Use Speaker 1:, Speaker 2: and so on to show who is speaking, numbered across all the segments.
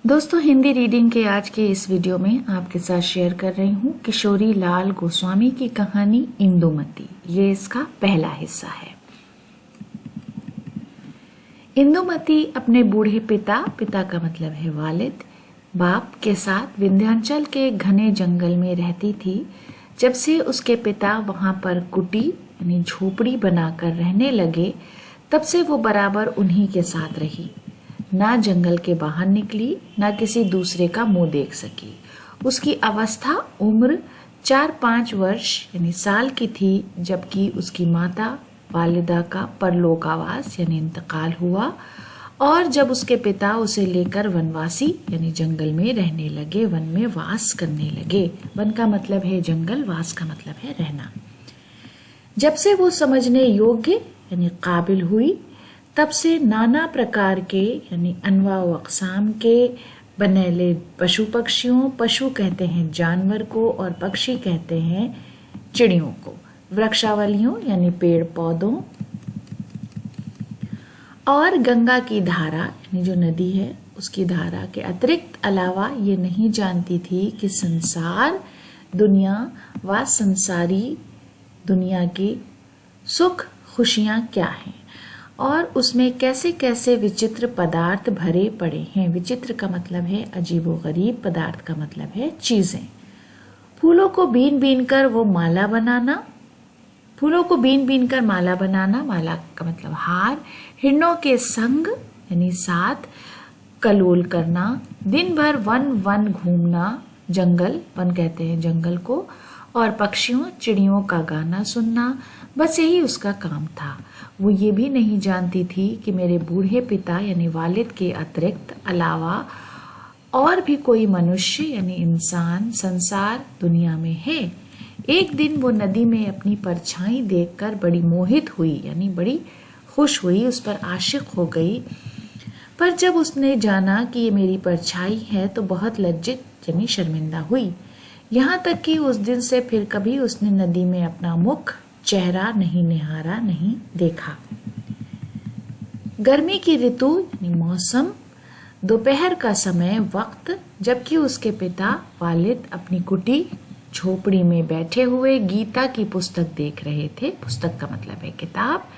Speaker 1: दोस्तों, हिंदी रीडिंग के आज के इस वीडियो में आपके साथ शेयर कर रही हूँ किशोरी लाल गोस्वामी की कहानी इंदुमती। ये इसका पहला हिस्सा है। इंदुमती अपने बूढ़े पिता का मतलब है वालिद, बाप के साथ विंध्याचल के घने जंगल में रहती थी। जब से उसके पिता वहां पर कुटी यानी झोपड़ी बनाकर रहने लगे, तब से वो बराबर उन्हीं के साथ रही। ना जंगल के बाहर निकली, ना किसी दूसरे का मुंह देख सकी। उसकी अवस्था उम्र 4-5 वर्ष यानी साल की थी, जबकि उसकी माता वालिदा का परलोकावास यानी इंतकाल हुआ। और जब उसके पिता उसे लेकर वनवासी यानी जंगल में रहने लगे, वन में वास करने लगे। वन का मतलब है जंगल, वास का मतलब है रहना। जब से वो समझने योग्य यानी काबिल हुई, तब से नाना प्रकार के यानी अनवा व अक़साम के बनेले पशु पक्षियों, पशु कहते हैं जानवर को और पक्षी कहते हैं चिड़ियों को, वृक्षावलियों यानी पेड़ पौधों, और गंगा की धारा यानी जो नदी है उसकी धारा के अतिरिक्त अलावा ये नहीं जानती थी कि संसार दुनिया व संसारी दुनिया की सुख खुशियां क्या हैं और उसमें कैसे कैसे विचित्र पदार्थ भरे पड़े हैं। विचित्र का मतलब है अजीबोगरीब, पदार्थ का मतलब है चीजें। फूलों को बीन बीन कर वो माला बनाना, फूलों को बीन बीन कर माला बनाना, माला का मतलब हार। हिरणों के संग यानी साथ कलोल करना, दिन भर वन वन घूमना, जंगल, वन कहते हैं जंगल को, और पक्षियों चिड़ियों का गाना सुनना, बस यही उसका काम था। वो ये भी नहीं जानती थी कि मेरे बूढ़े पिता यानी वालिद के अतिरिक्त अलावा और भी कोई मनुष्य यानी इंसान संसार दुनिया में है। एक दिन वो नदी में अपनी परछाई देखकर बड़ी मोहित हुई यानी बड़ी खुश हुई, उस पर आशिक हो गई। पर जब उसने जाना कि ये मेरी परछाई है तो बहुत लज्जित यानी शर्मिंदा हुई। यहाँ तक कि उस दिन से फिर कभी उसने नदी में अपना मुख चेहरा नहीं निहारा, नहीं देखा। गर्मी की ऋतु यानी मौसम, दोपहर का समय वक्त, जबकि उसके पिता वालिद अपनी कुटी झोपड़ी में बैठे हुए गीता की पुस्तक देख रहे थे। पुस्तक का मतलब है किताब।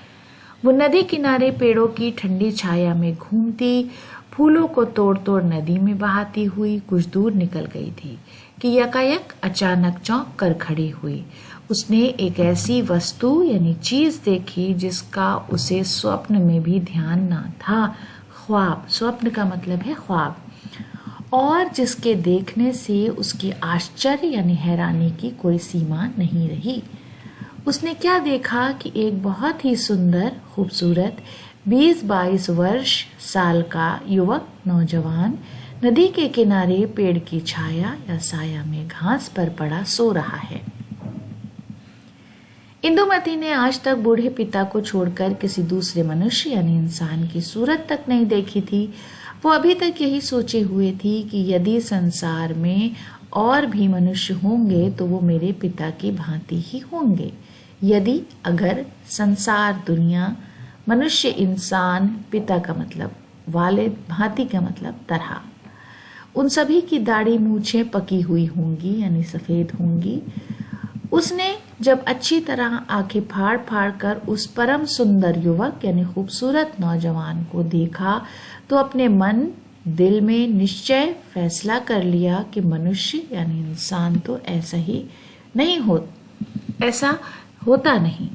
Speaker 1: वो नदी किनारे पेड़ों की ठंडी छाया में घूमती, फूलों को तोड़ तोड़ नदी में बहाती हुई कुछ दूर निकल गई थी कि यकायक अचानक चौंक कर खड़ी हुई। उसने एक ऐसी वस्तु यानी चीज देखी जिसका उसे स्वप्न में भी ध्यान ना था। ख्वाब, स्वप्न का मतलब है ख्वाब, और जिसके देखने से उसकी आश्चर्य यानी हैरानी की कोई सीमा नहीं रही। उसने क्या देखा कि एक बहुत ही सुंदर खूबसूरत 20-22 वर्ष साल का युवक नौजवान नदी के किनारे पेड़ की छाया या साया में घास पर पड़ा सो रहा है। इंदुमती ने आज तक बूढ़े पिता को छोड़कर किसी दूसरे मनुष्य यानी इंसान की सूरत तक नहीं देखी थी। वो अभी तक यही सोचे हुए थी कि यदि संसार में और भी मनुष्य होंगे तो वो मेरे पिता की भांति ही होंगे। यदि अगर संसार दुनिया, मनुष्य इंसान, पिता का मतलब वालिद, भांति का मतलब तरह, उन सभी की दाढ़ी मूछें पकी हुई होंगी यानी सफेद होंगी। उसने जब अच्छी तरह आंखें फाड़ फाड़ कर उस परम सुंदर युवक यानी खूबसूरत नौजवान को देखा तो अपने मन दिल में निश्चय फैसला कर लिया कि मनुष्य यानी इंसान तो ऐसा ही नहीं हो, ऐसा होता नहीं।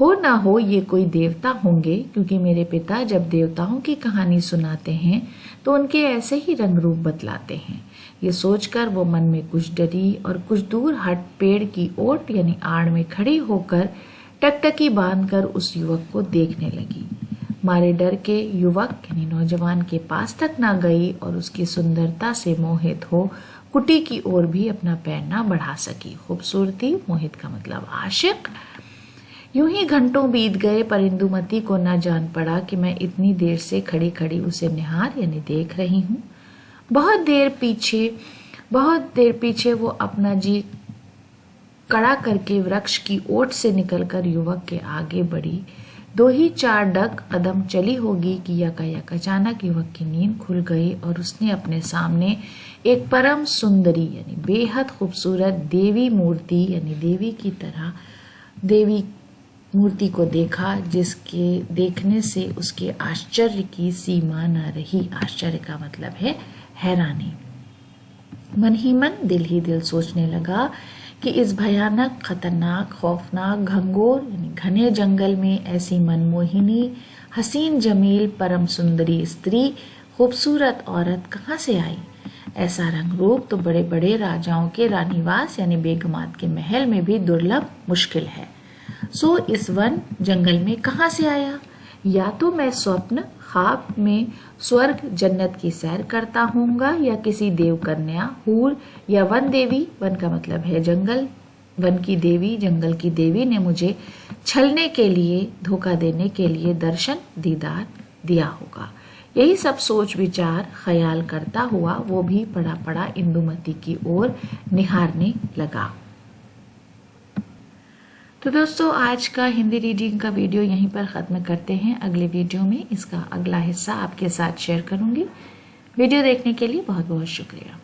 Speaker 1: हो ना हो ये कोई देवता होंगे, क्योंकि मेरे पिता जब देवताओं की कहानी सुनाते हैं तो उनके ऐसे ही रंग रूप बतलाते हैं। ये सोचकर वो मन में कुछ डरी और कुछ दूर हट पेड़ की ओट यानी आड़ में खड़ी होकर टकटकी बांधकर उस युवक को देखने लगी। मारे डर के युवक यानी नौजवान के पास तक ना गई और उसकी सुंदरता से मोहित हो कुटी की ओर भी अपना पैर ना बढ़ा सकी। खूबसूरती, मोहित का मतलब आशिक। यूं ही घंटों बीत गए पर इंदुमती को न जान पड़ा कि मैं इतनी देर से खड़ी खड़ी उसे निहार यानी देख रही हूँ। बहुत देर पीछे वो अपना जी कड़ा करके वृक्ष की ओट से निकलकर युवक के आगे बढ़ी। दो ही चार डग कदम चली होगी कि यकायक अचानक युवक की नींद खुल गई और उसने अपने सामने एक परम सुंदरी यानी बेहद खूबसूरत देवी मूर्ति यानी देवी की तरह देवी मूर्ति को देखा, जिसके देखने से उसके आश्चर्य की सीमा न रही। आश्चर्य का मतलब है हैरानी। मन ही मन दिल ही दिल सोचने लगा कि इस भयानक, खतरनाक, खौफनाक, घंघोर यानी घने जंगल में ऐसी मनमोहिनी, हसीन, जमील, परम सुंदरी स्त्री, खूबसूरत औरत कहाँ से आई। ऐसा रंग रूप तो बड़े बड़े राजाओं के रानीवास यानी बेगमात के महल में भी दुर्लभ मुश्किल है। सो इस वन जंगल में कहाँ से आया? या तो मैं स्वप्न ख्वाब में स्वर्ग जन्नत की सैर करता होऊंगा, या किसी देव कन्या, हूर या वन देवी, वन का मतलब है जंगल, वन की देवी, जंगल की देवी ने मुझे छलने के लिए, धोखा देने के लिए दर्शन दीदार दिया होगा। यही सब सोच विचार ख्याल करता हुआ वो भी पड़ा पड़ा इंदुमती की ओर निहारने लगा। तो दोस्तों, आज का हिंदी रीडिंग का वीडियो यहीं पर ख़त्म करते हैं। अगले वीडियो में इसका अगला हिस्सा आपके साथ शेयर करूंगी। वीडियो देखने के लिए बहुत बहुत शुक्रिया।